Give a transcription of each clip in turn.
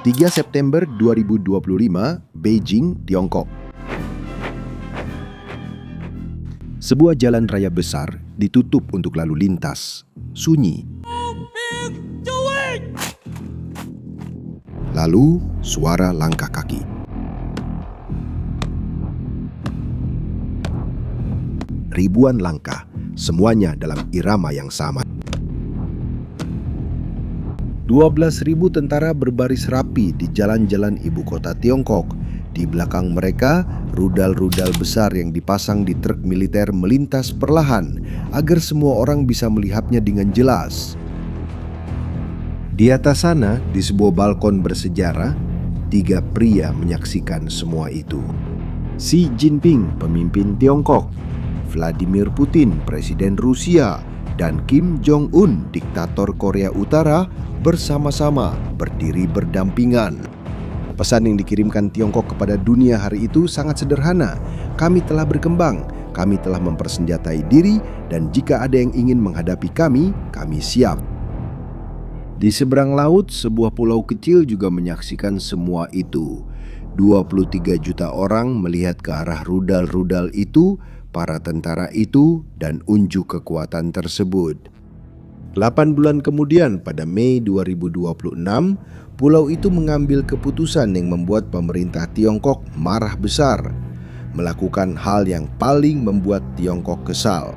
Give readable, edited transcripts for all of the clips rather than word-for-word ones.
3 September 2025, Beijing, Tiongkok. Sebuah jalan raya besar ditutup untuk lalu lintas. Sunyi. Lalu, suara langkah kaki. Ribuan langkah, semuanya dalam irama yang sama. 12.000 tentara berbaris rapi di jalan-jalan ibu kota Tiongkok. Di belakang mereka, rudal-rudal besar yang dipasang di truk militer melintas perlahan agar semua orang bisa melihatnya dengan jelas. Di atas sana, di sebuah balkon bersejarah, 3 pria menyaksikan semua itu. Xi Jinping, pemimpin Tiongkok, Vladimir Putin, presiden Rusia, dan Kim Jong-un, diktator Korea Utara, bersama-sama berdiri berdampingan. Pesan yang dikirimkan Tiongkok kepada dunia hari itu sangat sederhana. Kami telah berkembang, kami telah mempersenjatai diri, dan jika ada yang ingin menghadapi kami siap. Di seberang laut, sebuah pulau kecil juga menyaksikan semua itu. 23 juta orang melihat ke arah rudal-rudal itu, para tentara itu, dan unjuk kekuatan tersebut. 8 bulan kemudian, pada Mei 2026, pulau itu mengambil keputusan yang membuat pemerintah Tiongkok marah besar, melakukan hal yang paling membuat Tiongkok kesal.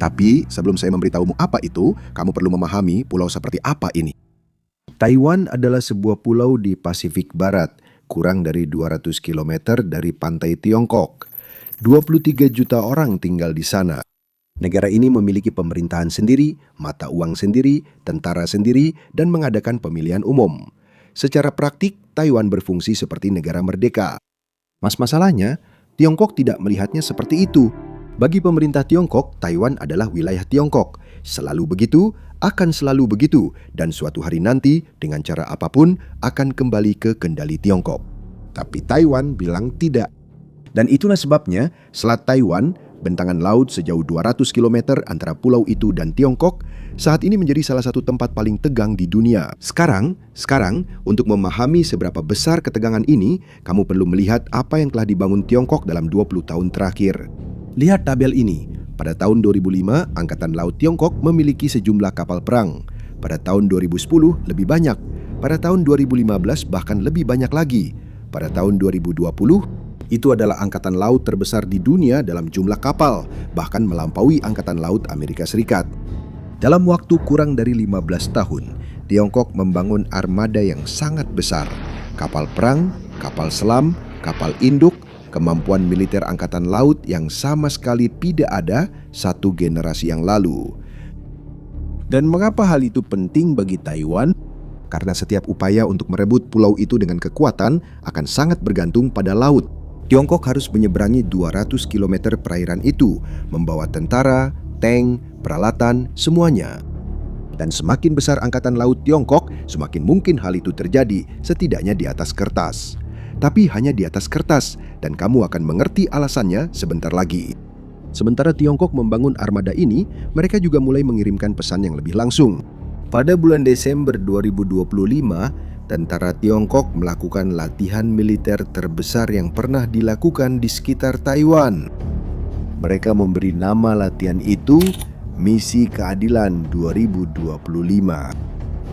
Tapi sebelum saya memberitahumu apa itu, kamu perlu memahami pulau seperti apa ini. Taiwan adalah sebuah pulau di Pasifik Barat, kurang dari 200 km dari pantai Tiongkok. 23 juta orang tinggal di sana. Negara ini memiliki pemerintahan sendiri, mata uang sendiri, tentara sendiri, dan mengadakan pemilihan umum. Secara praktik, Taiwan berfungsi seperti negara merdeka. Masalahnya, Tiongkok tidak melihatnya seperti itu. Bagi pemerintah Tiongkok, Taiwan adalah wilayah Tiongkok. Selalu begitu, akan selalu begitu, dan suatu hari nanti, dengan cara apapun, akan kembali ke kendali Tiongkok. Tapi Taiwan bilang tidak. Dan itulah sebabnya, Selat Taiwan, bentangan laut sejauh 200 km antara pulau itu dan Tiongkok, saat ini menjadi salah satu tempat paling tegang di dunia. Sekarang, untuk memahami seberapa besar ketegangan ini, kamu perlu melihat apa yang telah dibangun Tiongkok dalam 20 tahun terakhir. Lihat tabel ini. Pada tahun 2005, Angkatan Laut Tiongkok memiliki sejumlah kapal perang. Pada tahun 2010, lebih banyak. Pada tahun 2015, bahkan lebih banyak lagi. Pada tahun 2020, itu adalah angkatan laut terbesar di dunia dalam jumlah kapal, bahkan melampaui Angkatan Laut Amerika Serikat. Dalam waktu kurang dari 15 tahun, Tiongkok membangun armada yang sangat besar. Kapal perang, kapal selam, kapal induk, kemampuan militer angkatan laut yang sama sekali tidak ada 1 generasi yang lalu. Dan mengapa hal itu penting bagi Taiwan? Karena setiap upaya untuk merebut pulau itu dengan kekuatan akan sangat bergantung pada laut. Tiongkok harus menyeberangi 200 km perairan itu, membawa tentara, tank, peralatan, semuanya. Dan semakin besar angkatan laut Tiongkok, semakin mungkin hal itu terjadi, setidaknya di atas kertas. Tapi hanya di atas kertas, dan kamu akan mengerti alasannya sebentar lagi. Sementara Tiongkok membangun armada ini, mereka juga mulai mengirimkan pesan yang lebih langsung. Pada bulan Desember 2025, tentara Tiongkok melakukan latihan militer terbesar yang pernah dilakukan di sekitar Taiwan. Mereka memberi nama latihan itu Misi Keadilan 2025.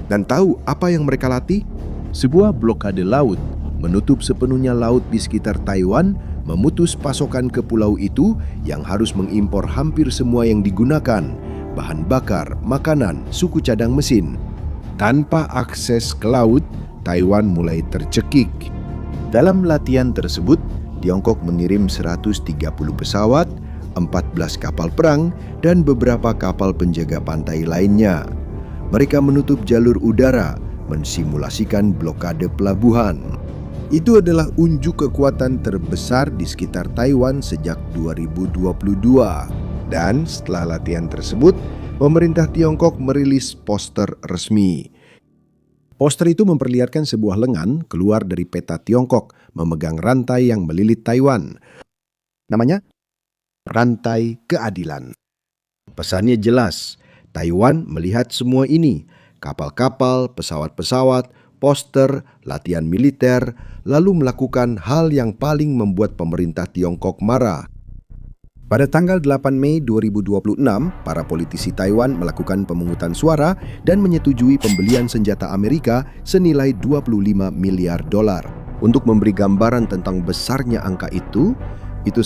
Dan tahu apa yang mereka latih? Sebuah blokade laut, menutup sepenuhnya laut di sekitar Taiwan, memutus pasokan ke pulau itu yang harus mengimpor hampir semua yang digunakan, bahan bakar, makanan, suku cadang mesin. Tanpa akses ke laut, Taiwan mulai tercekik. Dalam latihan tersebut, Tiongkok mengirim 130 pesawat, 14 kapal perang, dan beberapa kapal penjaga pantai lainnya. Mereka menutup jalur udara, mensimulasikan blokade pelabuhan. Itu adalah unjuk kekuatan terbesar di sekitar Taiwan sejak 2022. Dan setelah latihan tersebut, pemerintah Tiongkok merilis poster resmi. Poster itu memperlihatkan sebuah lengan keluar dari peta Tiongkok memegang rantai yang melilit Taiwan. Namanya Rantai Keadilan. Pesannya jelas, Taiwan melihat semua ini. Kapal-kapal, pesawat-pesawat, poster, latihan militer, lalu melakukan hal yang paling membuat pemerintah Tiongkok marah. Pada tanggal 8 Mei 2026, para politisi Taiwan melakukan pemungutan suara dan menyetujui pembelian senjata Amerika senilai 25 miliar dolar. Untuk memberi gambaran tentang besarnya angka itu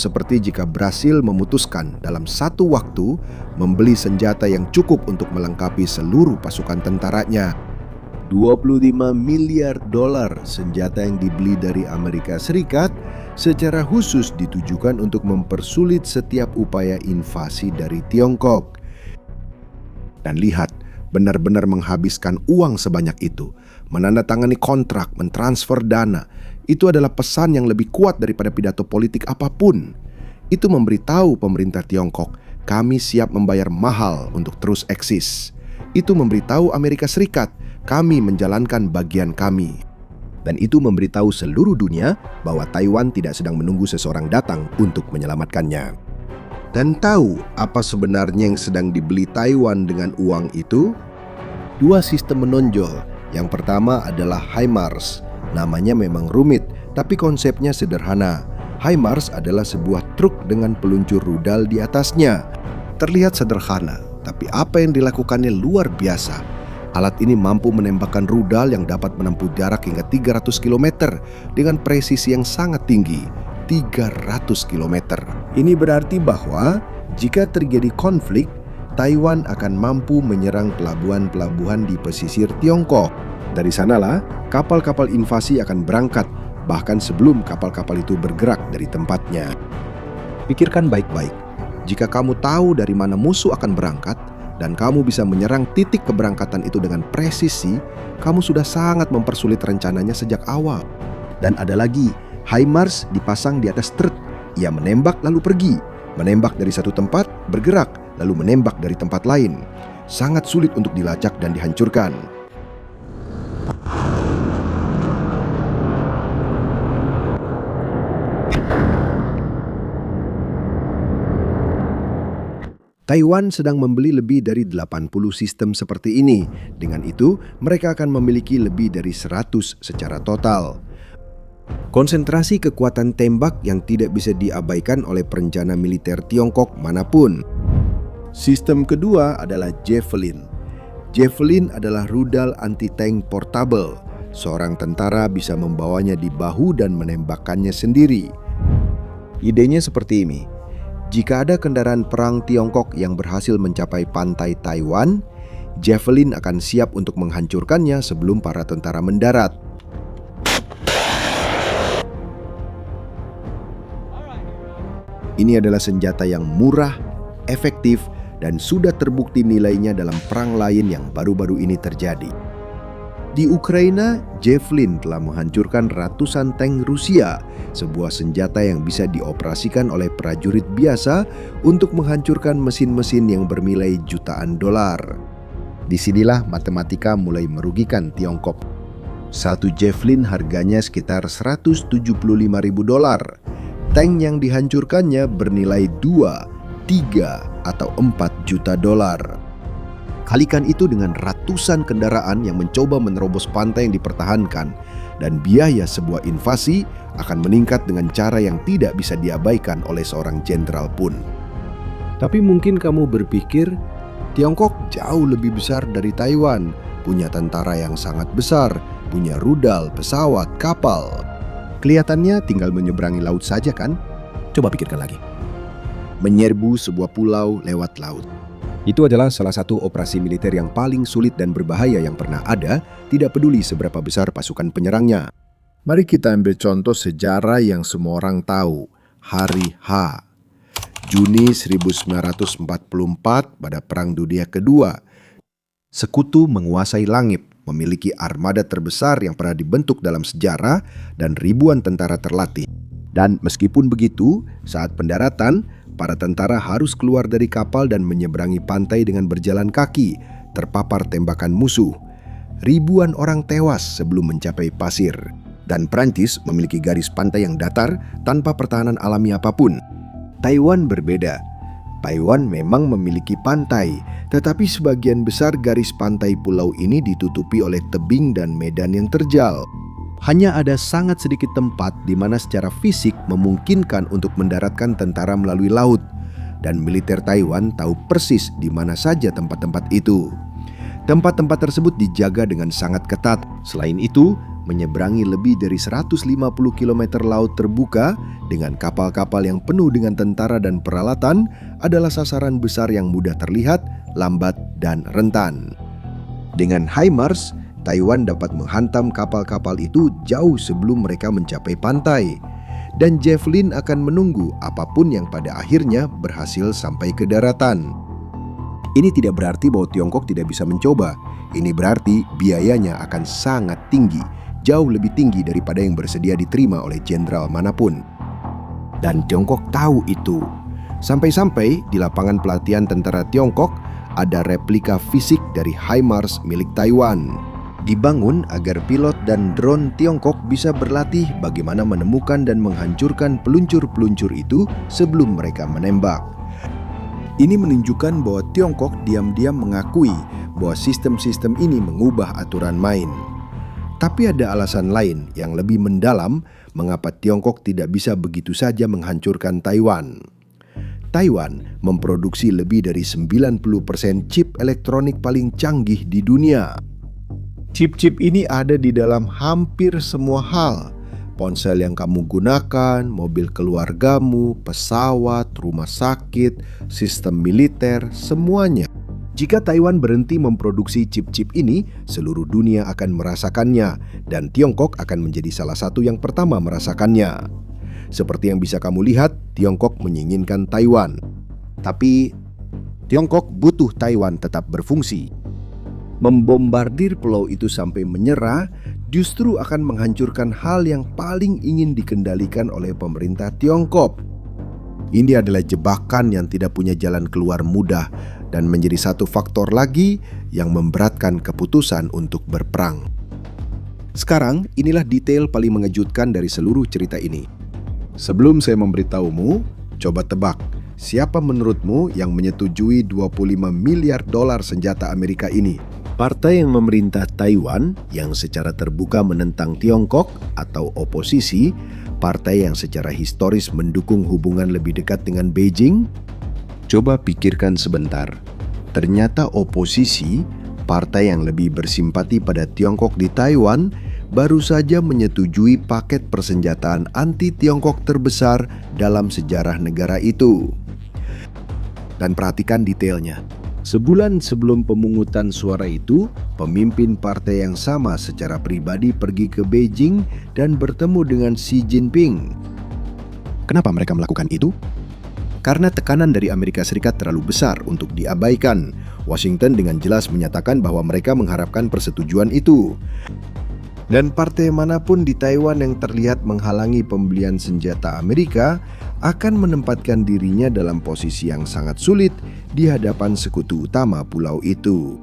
seperti jika Brasil memutuskan dalam satu waktu membeli senjata yang cukup untuk melengkapi seluruh pasukan tentaranya. 25 miliar dolar senjata yang dibeli dari Amerika Serikat secara khusus ditujukan untuk mempersulit setiap upaya invasi dari Tiongkok. Dan lihat, benar-benar menghabiskan uang sebanyak itu, menandatangani kontrak, mentransfer dana. Itu adalah pesan yang lebih kuat daripada pidato politik apapun. Itu memberitahu pemerintah Tiongkok, kami siap membayar mahal untuk terus eksis. Itu memberitahu Amerika Serikat, kami menjalankan bagian kami. Dan itu memberitahu seluruh dunia bahwa Taiwan tidak sedang menunggu seseorang datang untuk menyelamatkannya. Dan tahu apa sebenarnya yang sedang dibeli Taiwan dengan uang itu? Dua sistem menonjol. Yang pertama adalah HIMARS. Namanya memang rumit, tapi konsepnya sederhana. HIMARS adalah sebuah truk dengan peluncur rudal di atasnya. Terlihat sederhana, tapi apa yang dilakukannya luar biasa. Alat ini mampu menembakkan rudal yang dapat menempuh jarak hingga 300 km dengan presisi yang sangat tinggi, 300 km. Ini berarti bahwa jika terjadi konflik, Taiwan akan mampu menyerang pelabuhan-pelabuhan di pesisir Tiongkok. Dari sanalah kapal-kapal invasi akan berangkat, bahkan sebelum kapal-kapal itu bergerak dari tempatnya. Pikirkan baik-baik. Jika kamu tahu dari mana musuh akan berangkat, dan kamu bisa menyerang titik keberangkatan itu dengan presisi, kamu sudah sangat mempersulit rencananya sejak awal. Dan ada lagi, HIMARS dipasang di atas truk. Ia menembak lalu pergi, menembak dari satu tempat, bergerak, lalu menembak dari tempat lain. Sangat sulit untuk dilacak dan dihancurkan. Taiwan sedang membeli lebih dari 80 sistem seperti ini. Dengan itu, mereka akan memiliki lebih dari 100 secara total. Konsentrasi kekuatan tembak yang tidak bisa diabaikan oleh perencana militer Tiongkok manapun. Sistem kedua adalah Javelin. Javelin adalah rudal anti-tank portable. Seorang tentara bisa membawanya di bahu dan menembakkannya sendiri. Idenya seperti ini. Jika ada kendaraan perang Tiongkok yang berhasil mencapai pantai Taiwan, Javelin akan siap untuk menghancurkannya sebelum para tentara mendarat. Ini adalah senjata yang murah, efektif, dan sudah terbukti nilainya dalam perang lain yang baru-baru ini terjadi. Di Ukraina, Javelin telah menghancurkan ratusan tank Rusia, sebuah senjata yang bisa dioperasikan oleh prajurit biasa untuk menghancurkan mesin-mesin yang bernilai jutaan dolar. Disinilah matematika mulai merugikan Tiongkok. Satu Javelin harganya sekitar 175.000 dolar. Tank yang dihancurkannya bernilai 2, 3, atau 4 juta dolar. Kalikan itu dengan ratusan kendaraan yang mencoba menerobos pantai yang dipertahankan, dan biaya sebuah invasi akan meningkat dengan cara yang tidak bisa diabaikan oleh seorang jenderal pun. Tapi mungkin kamu berpikir, Tiongkok jauh lebih besar dari Taiwan, punya tentara yang sangat besar, punya rudal, pesawat, kapal. Kelihatannya tinggal menyeberangi laut saja kan? Coba pikirkan lagi. Menyerbu sebuah pulau lewat laut. Itu adalah salah satu operasi militer yang paling sulit dan berbahaya yang pernah ada, tidak peduli seberapa besar pasukan penyerangnya. Mari kita ambil contoh sejarah yang semua orang tahu, Hari H. Juni 1944 pada Perang Dunia Kedua. Sekutu menguasai langit, memiliki armada terbesar yang pernah dibentuk dalam sejarah dan ribuan tentara terlatih. Dan meskipun begitu, saat pendaratan, para tentara harus keluar dari kapal dan menyeberangi pantai dengan berjalan kaki, terpapar tembakan musuh. Ribuan orang tewas sebelum mencapai pasir. Dan Prancis memiliki garis pantai yang datar tanpa pertahanan alami apapun. Taiwan berbeda. Taiwan memang memiliki pantai, tetapi sebagian besar garis pantai pulau ini ditutupi oleh tebing dan medan yang terjal. Hanya ada sangat sedikit tempat di mana secara fisik memungkinkan untuk mendaratkan tentara melalui laut, dan militer Taiwan tahu persis di mana saja tempat-tempat itu. Tempat-tempat tersebut dijaga dengan sangat ketat. Selain itu, menyeberangi lebih dari 150 km laut terbuka dengan kapal-kapal yang penuh dengan tentara dan peralatan adalah sasaran besar yang mudah terlihat, lambat, dan rentan. Dengan HIMARS, Taiwan dapat menghantam kapal-kapal itu jauh sebelum mereka mencapai pantai. Dan Javelin akan menunggu apapun yang pada akhirnya berhasil sampai ke daratan. Ini tidak berarti bahwa Tiongkok tidak bisa mencoba. Ini berarti biayanya akan sangat tinggi, jauh lebih tinggi daripada yang bersedia diterima oleh jenderal manapun. Dan Tiongkok tahu itu. Sampai-sampai di lapangan pelatihan tentara Tiongkok ada replika fisik dari HIMARS milik Taiwan. Dibangun agar pilot dan drone Tiongkok bisa berlatih bagaimana menemukan dan menghancurkan peluncur-peluncur itu sebelum mereka menembak. Ini menunjukkan bahwa Tiongkok diam-diam mengakui bahwa sistem-sistem ini mengubah aturan main. Tapi ada alasan lain yang lebih mendalam mengapa Tiongkok tidak bisa begitu saja menghancurkan Taiwan. Taiwan memproduksi lebih dari 90% chip elektronik paling canggih di dunia. Chip-chip ini ada di dalam hampir semua hal. Ponsel yang kamu gunakan, mobil keluargamu, pesawat, rumah sakit, sistem militer, semuanya. Jika Taiwan berhenti memproduksi chip-chip ini, seluruh dunia akan merasakannya, dan Tiongkok akan menjadi salah satu yang pertama merasakannya. Seperti yang bisa kamu lihat, Tiongkok menginginkan Taiwan. Tapi Tiongkok butuh Taiwan tetap berfungsi. Membombardir pulau itu sampai menyerah justru akan menghancurkan hal yang paling ingin dikendalikan oleh pemerintah Tiongkok. Ini adalah jebakan yang tidak punya jalan keluar mudah dan menjadi satu faktor lagi yang memberatkan keputusan untuk berperang. Sekarang, inilah detail paling mengejutkan dari seluruh cerita ini. Sebelum saya memberitahumu, coba tebak, siapa menurutmu yang menyetujui 25 miliar dolar senjata Amerika ini? Partai yang memerintah Taiwan yang secara terbuka menentang Tiongkok atau oposisi, partai yang secara historis mendukung hubungan lebih dekat dengan Beijing? Coba pikirkan sebentar. Ternyata oposisi, partai yang lebih bersimpati pada Tiongkok di Taiwan, baru saja menyetujui paket persenjataan anti-Tiongkok terbesar dalam sejarah negara itu. Dan perhatikan detailnya. Sebulan sebelum pemungutan suara itu, pemimpin partai yang sama secara pribadi pergi ke Beijing dan bertemu dengan Xi Jinping. Kenapa mereka melakukan itu? Karena tekanan dari Amerika Serikat terlalu besar untuk diabaikan. Washington dengan jelas menyatakan bahwa mereka mengharapkan persetujuan itu. Dan partai manapun di Taiwan yang terlihat menghalangi pembelian senjata Amerika akan menempatkan dirinya dalam posisi yang sangat sulit di hadapan sekutu utama pulau itu.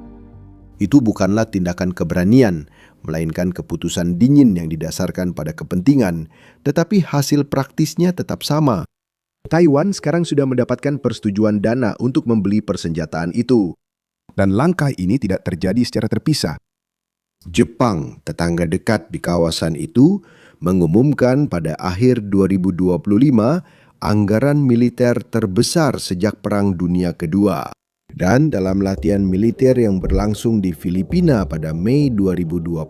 Itu bukanlah tindakan keberanian, melainkan keputusan dingin yang didasarkan pada kepentingan, tetapi hasil praktisnya tetap sama. Taiwan sekarang sudah mendapatkan persetujuan dana untuk membeli persenjataan itu. Dan langkah ini tidak terjadi secara terpisah. Jepang, tetangga dekat di kawasan itu, mengumumkan pada akhir 2025 anggaran militer terbesar sejak Perang Dunia Kedua. Dan dalam latihan militer yang berlangsung di Filipina pada Mei 2026,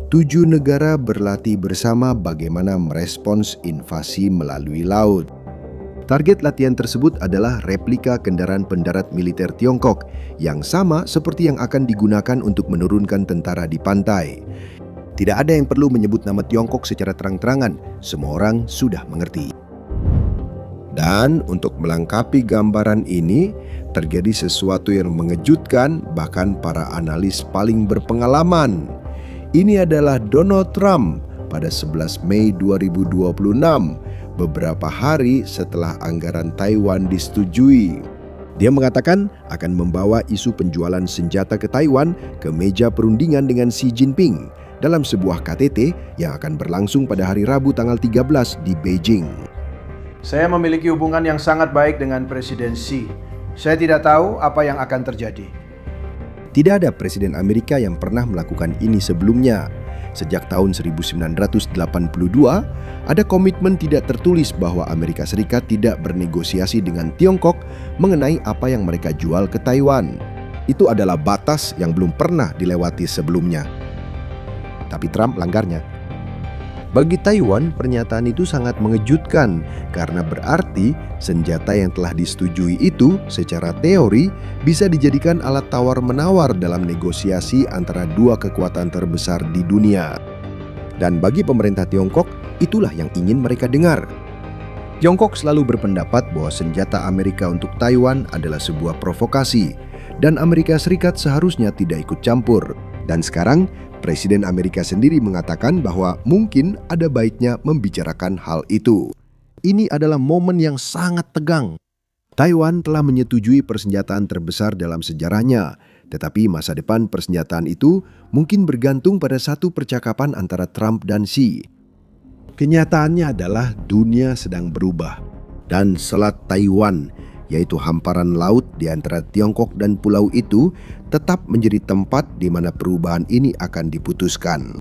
7 negara berlatih bersama bagaimana merespons invasi melalui laut. Target latihan tersebut adalah replika kendaraan pendarat militer Tiongkok yang sama seperti yang akan digunakan untuk menurunkan tentara di pantai. Tidak ada yang perlu menyebut nama Tiongkok secara terang-terangan, semua orang sudah mengerti. Dan untuk melengkapi gambaran ini, terjadi sesuatu yang mengejutkan bahkan para analis paling berpengalaman. Ini adalah Donald Trump pada 11 Mei 2026, beberapa hari setelah anggaran Taiwan disetujui. Dia mengatakan akan membawa isu penjualan senjata ke Taiwan ke meja perundingan dengan Xi Jinping dalam sebuah KTT yang akan berlangsung pada hari Rabu tanggal 13 di Beijing. Saya memiliki hubungan yang sangat baik dengan Presiden Xi. Saya tidak tahu apa yang akan terjadi. Tidak ada presiden Amerika yang pernah melakukan ini sebelumnya. Sejak tahun 1982, ada komitmen tidak tertulis bahwa Amerika Serikat tidak bernegosiasi dengan Tiongkok mengenai apa yang mereka jual ke Taiwan. Itu adalah batas yang belum pernah dilewati sebelumnya. Tapi Trump melanggarnya. Bagi Taiwan, pernyataan itu sangat mengejutkan karena berarti senjata yang telah disetujui itu secara teori bisa dijadikan alat tawar-menawar dalam negosiasi antara dua kekuatan terbesar di dunia. Dan bagi pemerintah Tiongkok, itulah yang ingin mereka dengar. Tiongkok selalu berpendapat bahwa senjata Amerika untuk Taiwan adalah sebuah provokasi dan Amerika Serikat seharusnya tidak ikut campur. Dan sekarang, Presiden Amerika sendiri mengatakan bahwa mungkin ada baiknya membicarakan hal itu. Ini adalah momen yang sangat tegang. Taiwan telah menyetujui persenjataan terbesar dalam sejarahnya, tetapi masa depan persenjataan itu mungkin bergantung pada satu percakapan antara Trump dan Xi. Kenyataannya adalah dunia sedang berubah, dan Selat Taiwan, yaitu hamparan laut di antara Tiongkok dan pulau itu, tetap menjadi tempat di mana perubahan ini akan diputuskan.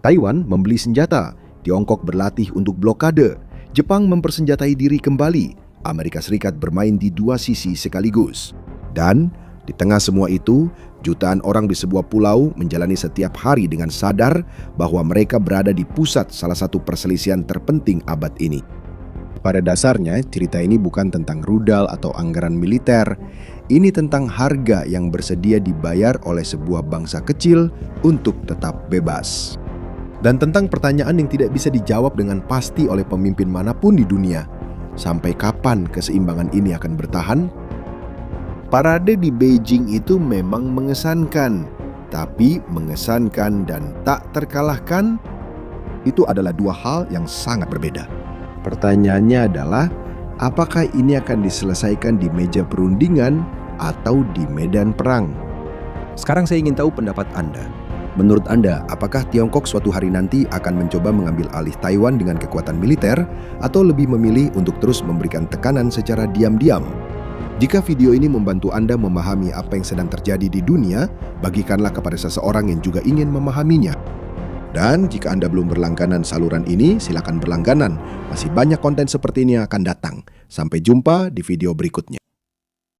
Taiwan membeli senjata, Tiongkok berlatih untuk blokade, Jepang mempersenjatai diri kembali, Amerika Serikat bermain di dua sisi sekaligus. Dan di tengah semua itu, jutaan orang di sebuah pulau menjalani setiap hari dengan sadar bahwa mereka berada di pusat salah satu perselisihan terpenting abad ini. Pada dasarnya, cerita ini bukan tentang rudal atau anggaran militer. Ini tentang harga yang bersedia dibayar oleh sebuah bangsa kecil untuk tetap bebas. Dan tentang pertanyaan yang tidak bisa dijawab dengan pasti oleh pemimpin manapun di dunia. Sampai kapan keseimbangan ini akan bertahan? Parade di Beijing itu memang mengesankan. Tapi mengesankan dan tak terkalahkan, itu adalah dua hal yang sangat berbeda. Pertanyaannya adalah, apakah ini akan diselesaikan di meja perundingan atau di medan perang? Sekarang saya ingin tahu pendapat Anda. Menurut Anda, apakah Tiongkok suatu hari nanti akan mencoba mengambil alih Taiwan dengan kekuatan militer atau lebih memilih untuk terus memberikan tekanan secara diam-diam? Jika video ini membantu Anda memahami apa yang sedang terjadi di dunia, bagikanlah kepada seseorang yang juga ingin memahaminya. Dan jika Anda belum berlangganan saluran ini, silakan berlangganan. Masih banyak konten seperti ini yang akan datang. Sampai jumpa di video berikutnya.